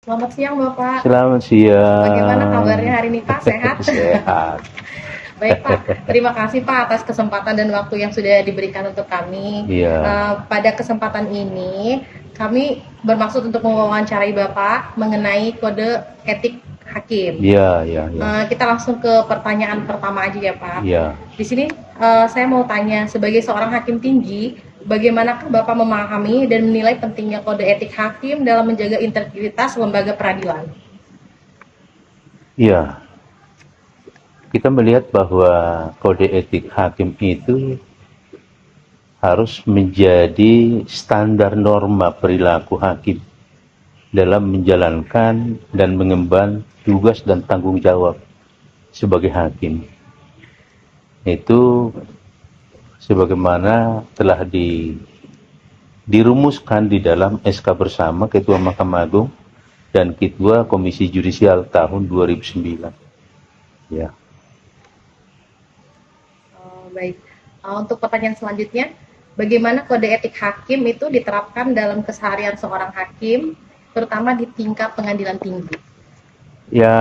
Selamat siang Bapak. Selamat Bagaimana siang. kabarnya hari ini Pak? Sehat? Sehat. Baik Pak, terima kasih Pak atas kesempatan dan waktu yang sudah diberikan untuk kami. Iya, Pada kesempatan ini, kami bermaksud untuk mewawancarai Bapak mengenai kode etik hakim. iya, iya, iya, Kita langsung ke pertanyaan pertama aja ya Pak. iya. Di sini saya mau tanya, sebagai seorang hakim tinggi, bagaimanakah Bapak memahami dan menilai pentingnya kode etik hakim dalam menjaga integritas lembaga peradilan? Iya. Kita melihat bahwa kode etik hakim itu harus menjadi standar norma perilaku hakim dalam menjalankan dan mengemban tugas dan tanggung jawab sebagai hakim. Itu sebagaimana telah dirumuskan di dalam SK bersama Ketua Mahkamah Agung dan Ketua Komisi Judisial tahun 2009. Ya. Baik. Untuk pertanyaan selanjutnya, bagaimana kode etik hakim itu diterapkan dalam keseharian seorang hakim, terutama di tingkat pengadilan tinggi? Ya,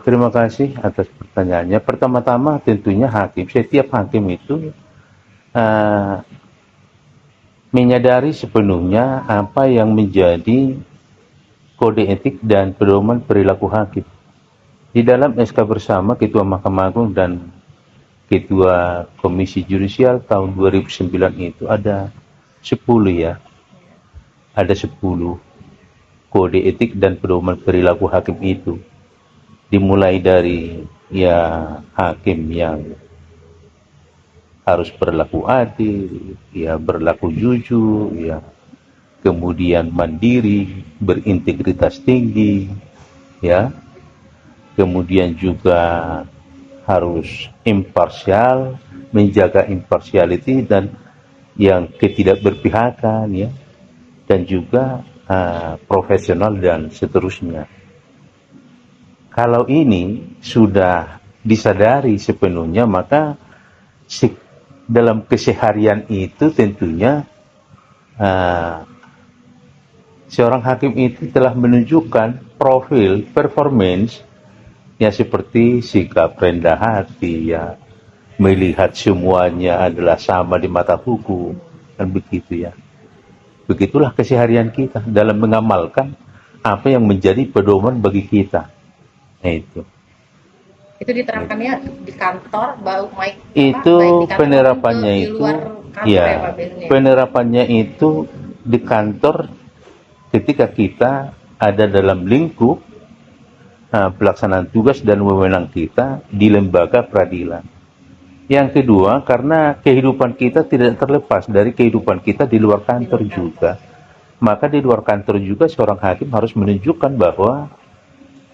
terima kasih atas pertanyaannya. Pertama-tama tentunya setiap hakim itu menyadari sepenuhnya apa yang menjadi kode etik dan pedoman perilaku hakim. Di dalam SK bersama Ketua Mahkamah Agung dan Ketua Komisi Judisial tahun 2009 itu ada 10 ya. Ada 10 kode etik dan pedoman perilaku hakim itu. Dimulai dari hakim yang harus berlaku adil, berlaku jujur, kemudian mandiri, berintegritas tinggi, ya. Kemudian juga harus imparsial, menjaga impartiality dan yang ketidakberpihakan, ya, dan juga profesional dan seterusnya. Kalau ini sudah disadari sepenuhnya, maka dalam keseharian itu tentunya seorang hakim itu telah menunjukkan profil performance ya, seperti sikap rendah hati, ya, melihat semuanya adalah sama di mata hukum, dan begitu ya. Begitulah keseharian kita dalam mengamalkan apa yang menjadi pedoman bagi kita. Nah, itu diterapkannya di kantor, baik di kantor penerapannya di itu, luar kantor ya, ya Pak biasanya? penerapannya itu di kantor ketika kita ada dalam lingkup pelaksanaan tugas dan wewenang kita di lembaga peradilan. Yang kedua, karena kehidupan kita tidak terlepas dari kehidupan kita di luar kantor juga. Maka di luar kantor juga seorang hakim harus menunjukkan bahwa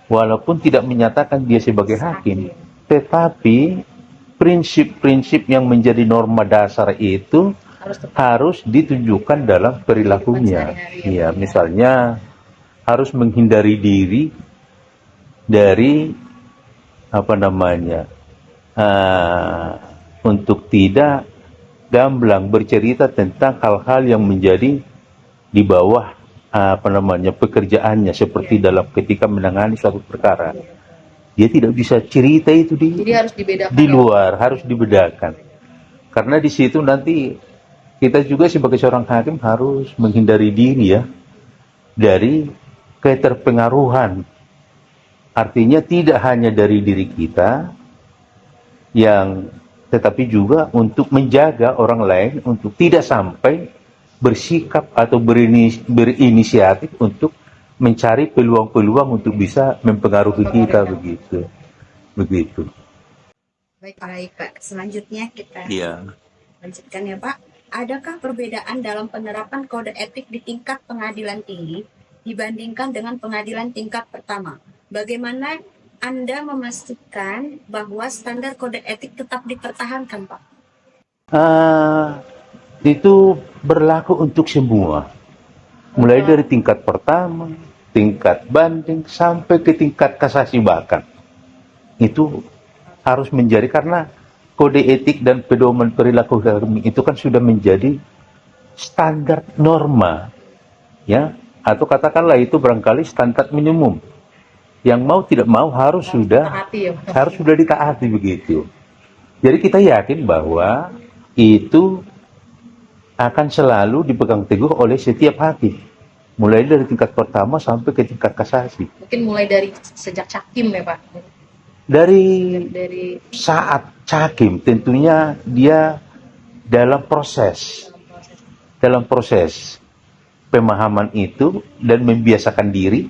walaupun tidak menyatakan dia sebagai hakim, tetapi prinsip-prinsip yang menjadi norma dasar itu harus ditunjukkan dalam perilakunya. Ya, misalnya harus menghindari diri dari untuk tidak gamblang bercerita tentang hal-hal yang menjadi di bawah pekerjaannya, seperti dalam ketika menangani suatu perkara. Dia tidak bisa cerita itu Jadi harus dibedakan di luar, harus dibedakan. Karena di situ nanti kita juga sebagai seorang hakim harus menghindari diri, ya, dari keterpengaruhan. Artinya tidak hanya dari diri kita, tetapi juga untuk menjaga orang lain untuk tidak sampai bersikap atau berinisiatif untuk mencari peluang-peluang untuk bisa mempengaruhi kita, begitu. Baik Pak, selanjutnya kita lanjutkan ya Pak. Adakah perbedaan dalam penerapan kode etik di tingkat pengadilan tinggi dibandingkan dengan pengadilan tingkat pertama? Bagaimana Anda memastikan bahwa standar kode etik tetap dipertahankan, Pak? Itu berlaku untuk semua, mulai dari tingkat pertama, tingkat banding, sampai ke tingkat kasasi bahkan. Itu harus menjadi, karena kode etik dan pedoman perilaku hakim itu kan sudah menjadi standar norma, ya, atau katakanlah itu barangkali standar minimum yang mau tidak mau harus sudah ditaati begitu. Jadi kita yakin bahwa itu akan selalu dipegang teguh oleh setiap hakim, mulai dari tingkat pertama sampai ke tingkat kasasi. Mungkin mulai dari sejak Cakim ya Pak? Dari saat Cakim tentunya dia dalam proses pemahaman itu dan membiasakan diri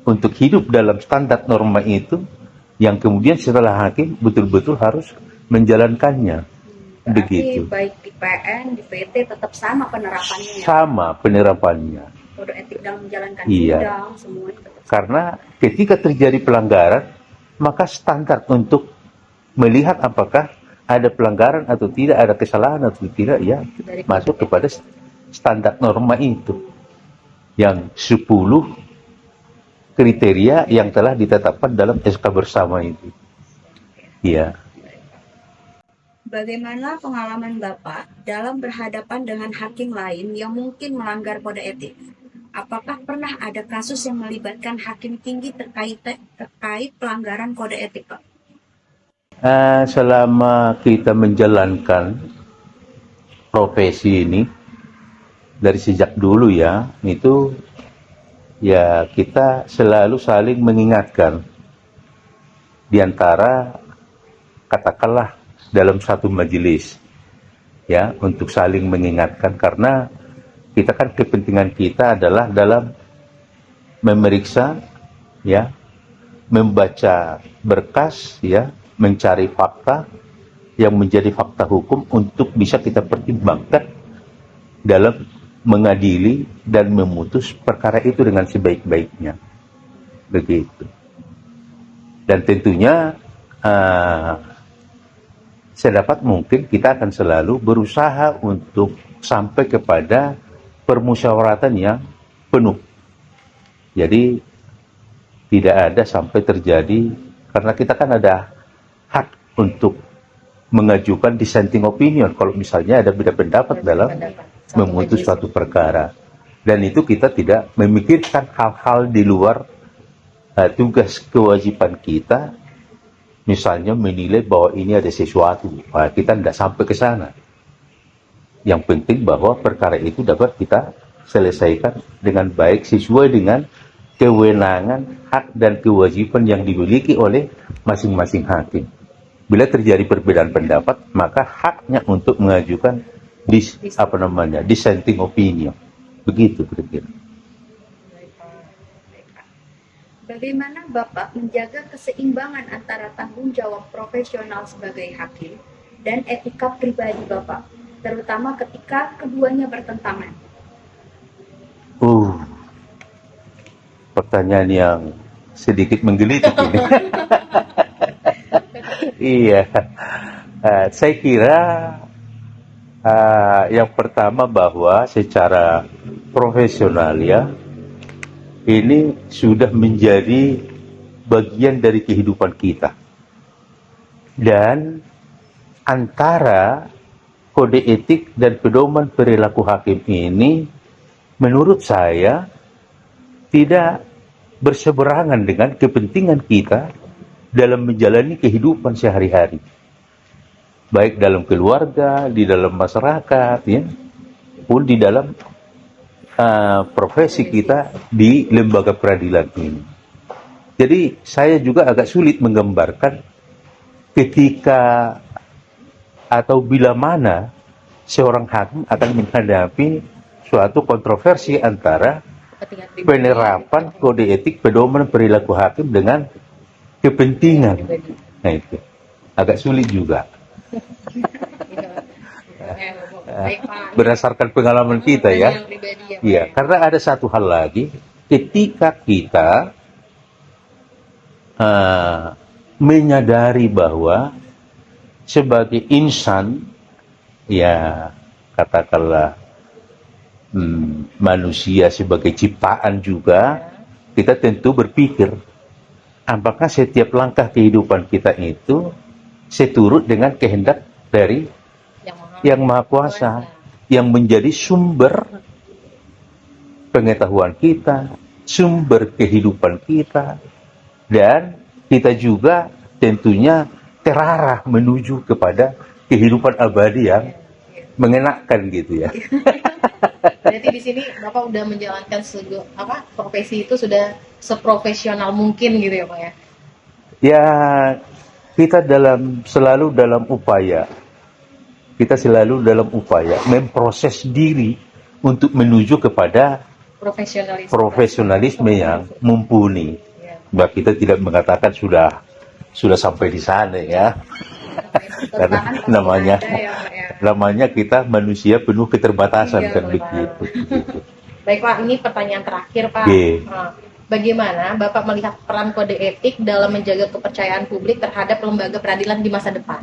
untuk hidup dalam standar norma itu, yang kemudian setelah hakim betul-betul harus menjalankannya. Berarti begitu. Baik di PN, di PT tetap sama penerapannya. Sama penerapannya. Kode etik dalam menjalankan Iya. sidang semuanya tetap sama. Karena ketika terjadi pelanggaran, maka standar untuk melihat apakah ada pelanggaran atau tidak, ada kesalahan atau tidak, ya masuk kepada standar norma itu. Yang 10 kriteria yang telah ditetapkan dalam SK bersama itu. Iya. Bagaimana pengalaman Bapak dalam berhadapan dengan hakim lain yang mungkin melanggar kode etik? Apakah pernah ada kasus yang melibatkan hakim tinggi terkait pelanggaran kode etik, Pak? Selama kita menjalankan profesi ini dari sejak dulu ya, itu ya kita selalu saling mengingatkan di antara, katakanlah dalam satu majelis ya, untuk saling mengingatkan, karena kita kan kepentingan kita adalah dalam memeriksa ya, membaca berkas ya, mencari fakta yang menjadi fakta hukum untuk bisa kita pertimbangkan dalam mengadili dan memutus perkara itu dengan sebaik-baiknya, begitu. Dan tentunya sedapat mungkin kita akan selalu berusaha untuk sampai kepada permusyawaratan yang penuh. Jadi tidak ada sampai terjadi, karena kita kan ada hak untuk mengajukan dissenting opinion kalau misalnya ada beda pendapat dalam memutus suatu perkara, dan itu kita tidak memikirkan hal-hal di luar tugas kewajiban kita, misalnya menilai bahwa ini ada sesuatu. Kita tidak sampai ke sana. Yang penting bahwa perkara itu dapat kita selesaikan dengan baik sesuai dengan kewenangan, hak dan kewajiban yang dimiliki oleh masing-masing hakim. Bila terjadi perbedaan pendapat, maka haknya untuk mengajukan dissenting opinion. Begitu kira-kira. Bagaimana Bapak menjaga keseimbangan antara tanggung jawab profesional sebagai hakim dan etika pribadi Bapak, terutama ketika keduanya bertentangan? Pertanyaan yang sedikit menggelitik ini. Iya. Saya kira yang pertama bahwa secara profesional ya, ini sudah menjadi bagian dari kehidupan kita. Dan antara kode etik dan pedoman perilaku hakim ini, menurut saya, tidak berseberangan dengan kepentingan kita dalam menjalani kehidupan sehari-hari. Baik dalam keluarga, di dalam masyarakat, ya, pun di dalam profesi kita di lembaga peradilan ini. Jadi saya juga agak sulit menggambarkan ketika atau bila mana seorang hakim akan menghadapi suatu kontroversi antara penerapan kode etik pedoman perilaku hakim dengan kepentingan. Nah itu agak sulit juga. Berdasarkan pengalaman kita ya. Iya, karena ada satu hal lagi, ketika kita menyadari bahwa sebagai insan, ya katakanlah manusia sebagai ciptaan juga, kita tentu berpikir, apakah setiap langkah kehidupan kita itu seturut dengan kehendak dari Yang Maha Kuasa, yang menjadi sumber pengetahuan kita, sumber kehidupan kita, dan kita juga tentunya terarah menuju kepada kehidupan abadi yang mengenakan gitu ya. Berarti di sini Bapak udah menjalankan profesi itu sudah seprofesional mungkin gitu ya Pak ya? Ya, kita selalu dalam upaya memproses diri untuk menuju kepada profesionalisme yang mumpuni. Mbak, kita tidak mengatakan sudah sampai di sana ya. Karena namanya kita manusia penuh keterbatasan kan begitu. Baik Pak, ini pertanyaan terakhir Pak. Bagaimana Bapak melihat peran kode etik dalam menjaga kepercayaan publik terhadap lembaga peradilan di masa depan?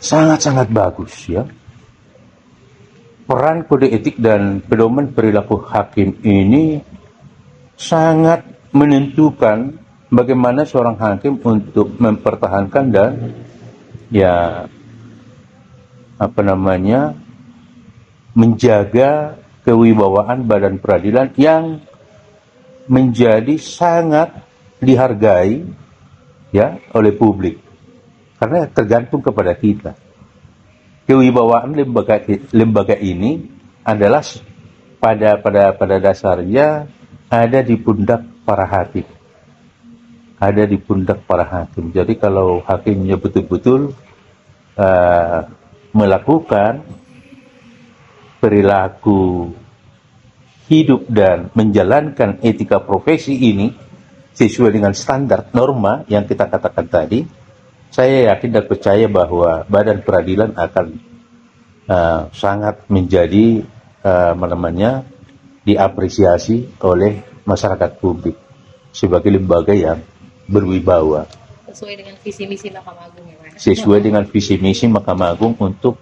Sangat-sangat bagus ya. Peran kode etik dan pedoman perilaku hakim ini sangat menentukan bagaimana seorang hakim untuk mempertahankan dan menjaga kewibawaan badan peradilan yang menjadi sangat dihargai ya oleh publik, karena tergantung kepada kita. Kewibawaan lembaga ini adalah pada dasarnya ada di pundak para hakim. Jadi kalau hakimnya betul-betul melakukan perilaku hidup dan menjalankan etika profesi ini sesuai dengan standar norma yang kita katakan tadi, saya yakin dan percaya bahwa badan peradilan akan sangat menjadi diapresiasi oleh masyarakat publik sebagai lembaga yang berwibawa. Sesuai dengan visi misi Mahkamah Agung ya Pak? Sesuai dengan visi misi Mahkamah Agung untuk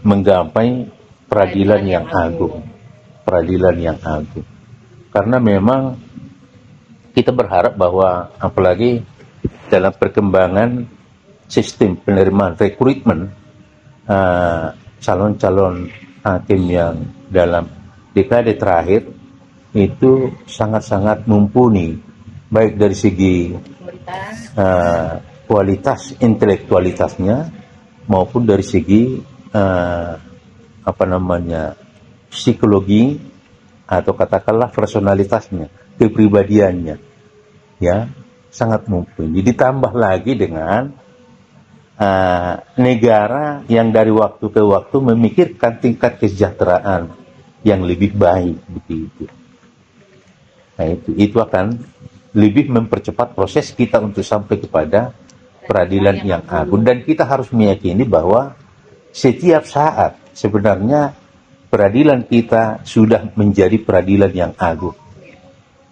menggapai peradilan yang agung. Karena memang kita berharap bahwa apalagi dalam perkembangan sistem penerimaan rekrutmen calon-calon hakim yang dalam dekade terakhir itu sangat-sangat mumpuni, baik dari segi kualitas intelektualitasnya maupun dari segi psikologi atau katakanlah personalitasnya, kepribadiannya, ya sangat mumpuni. Ditambah lagi dengan negara yang dari waktu ke waktu memikirkan tingkat kesejahteraan yang lebih baik begitu. Nah itu akan lebih mempercepat proses kita untuk sampai kepada peradilan yang agung, dan kita harus meyakini bahwa setiap saat sebenarnya peradilan kita sudah menjadi peradilan yang agung.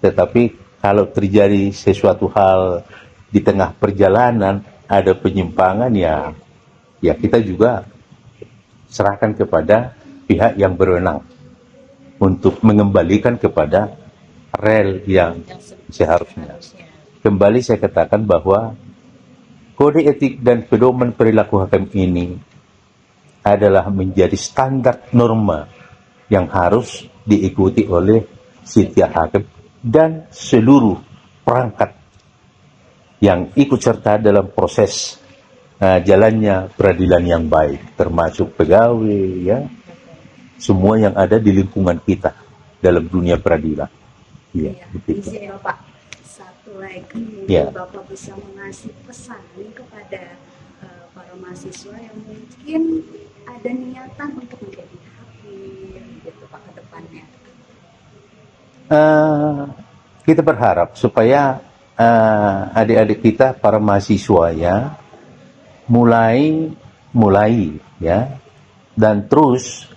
Tetapi kalau terjadi sesuatu hal di tengah perjalanan, ada penyimpangan, ya kita juga serahkan kepada pihak yang berwenang untuk mengembalikan kepada rel yang seharusnya. Kembali saya katakan bahwa kode etik dan pedoman perilaku hakim ini adalah menjadi standar norma yang harus diikuti oleh setiap hakim dan seluruh perangkat yang ikut serta dalam proses jalannya peradilan yang baik, termasuk pegawai, ya, semua yang ada di lingkungan kita dalam dunia peradilan. Iya, di sini Bapak, satu lagi, Bapak bisa mengasih pesan kepada para mahasiswa yang mungkin ada niatan untuk menjadi hakim gitu Pak ke depannya. Kita berharap supaya adik-adik kita para mahasiswa ya mulai ya dan terus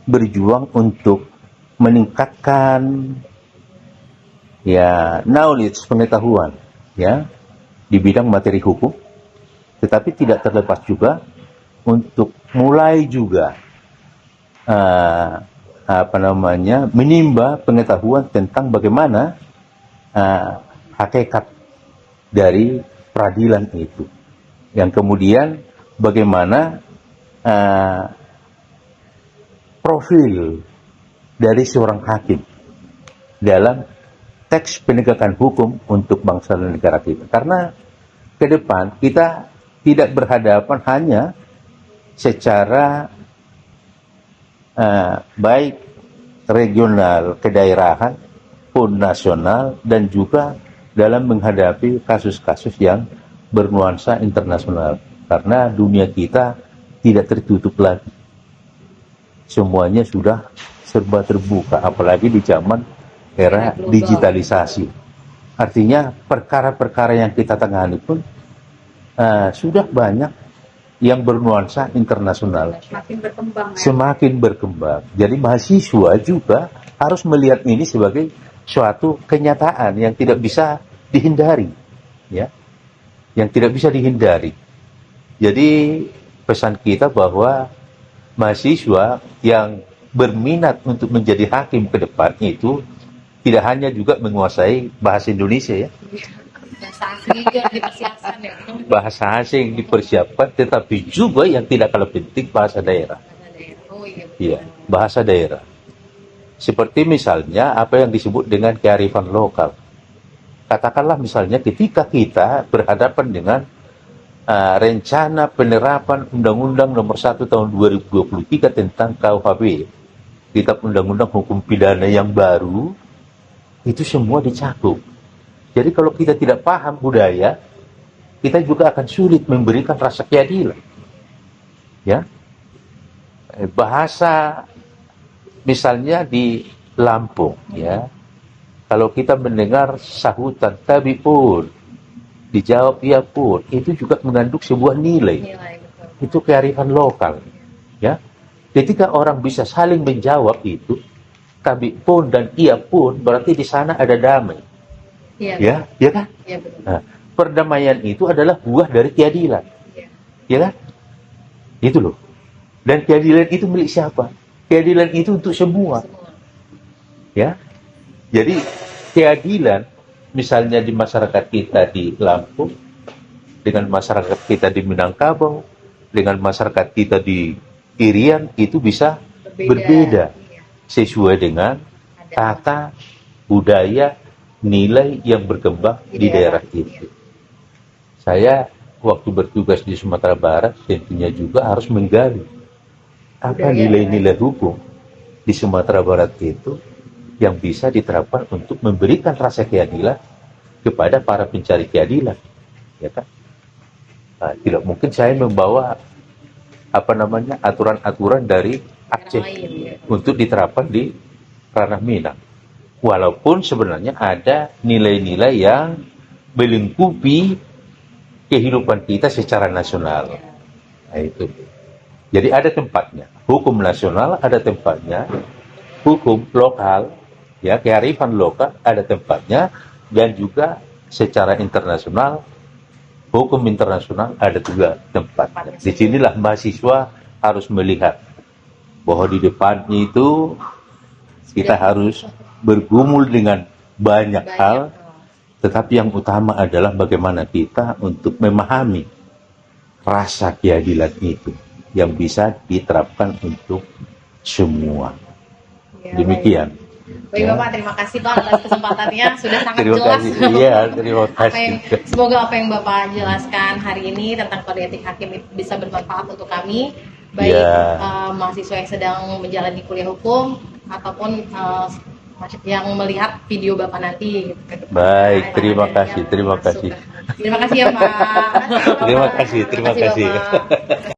berjuang untuk meningkatkan ya knowledge, pengetahuan ya di bidang materi hukum, tetapi tidak terlepas juga untuk mulai juga menimba pengetahuan tentang bagaimana hakikat dari peradilan itu, yang kemudian bagaimana profil dari seorang hakim dalam teks penegakan hukum untuk bangsa dan negara kita. Karena ke depan kita tidak berhadapan hanya secara baik regional, kedaerahan, pun nasional, dan juga dalam menghadapi kasus-kasus yang bernuansa internasional. Karena dunia kita tidak tertutup lagi. Semuanya sudah serba terbuka, apalagi di zaman era digitalisasi. Artinya perkara-perkara yang kita tangani pun sudah banyak yang bernuansa internasional. Semakin berkembang. Semakin berkembang. Jadi mahasiswa juga harus melihat ini sebagai suatu kenyataan yang tidak bisa dihindari, ya, yang tidak bisa dihindari. Jadi pesan kita bahwa mahasiswa yang berminat untuk menjadi hakim ke depan itu tidak hanya juga menguasai bahasa Indonesia, ya. Bahasa asing juga dipersiapkan, ya. Bahasa asing dipersiapkan, tetapi juga yang tidak kalah penting bahasa daerah. Oh iya. Iya, bahasa daerah. Seperti misalnya apa yang disebut dengan kearifan lokal. Katakanlah misalnya ketika kita berhadapan dengan rencana penerapan Undang-Undang Nomor 1 Tahun 2023 tentang KUHP, Kitab Undang-Undang Hukum Pidana yang baru, itu semua dicakup. Jadi kalau kita tidak paham budaya, kita juga akan sulit memberikan rasa keadilan. Ya, bahasa misalnya di Lampung, ya, kalau kita mendengar sahutan tapi pun dijawab iya pun, itu juga mengandung sebuah nilai. Itu kearifan lokal, ya. Ketika orang bisa saling menjawab itu, tapi pun dan iya pun, berarti di sana ada damai. Iya, ya kan? Iya, betul. Nah, perdamaian itu adalah buah dari keadilan. Iya. Ya kan? Itu loh. Dan keadilan itu milik siapa? Keadilan itu untuk semua. Ya. Jadi keadilan misalnya di masyarakat kita di Lampung, dengan masyarakat kita di Minangkabau, dengan masyarakat kita di Irian, itu bisa berbeda. Iya. Sesuai dengan tata, budaya, nilai yang berkembang di daerah itu. Saya waktu bertugas di Sumatera Barat tentunya juga harus menggali apa nilai-nilai hukum di Sumatera Barat itu yang bisa diterapkan untuk memberikan rasa keadilan kepada para pencari keadilan, ya kan? Nah, tidak mungkin saya membawa aturan-aturan dari Aceh untuk diterapkan di ranah Minang. Walaupun sebenarnya ada nilai-nilai yang melingkupi kehidupan kita secara nasional. Nah, itu. Jadi ada tempatnya. Hukum nasional ada tempatnya. Hukum lokal, ya, kearifan lokal ada tempatnya. Dan juga secara internasional, hukum internasional ada juga tempatnya. Di sinilah mahasiswa harus melihat bahwa di depannya itu kita harus bergumul dengan banyak hal, tetapi yang utama adalah bagaimana kita untuk memahami rasa keadilan itu yang bisa diterapkan untuk semua. Ya, demikian. Baik Bapak, terima kasih Pak atas kesempatannya, sudah sangat Terima jelas. kasih. Iya, terima kasih. Semoga apa yang Bapak jelaskan hari ini tentang kode etik hakim bisa bermanfaat untuk kami, baik mahasiswa yang sedang menjalani kuliah hukum ataupun yang melihat video Bapak nanti. Baik, terima kasih. Terima kasih ya Pak. Terima kasih. Bapak.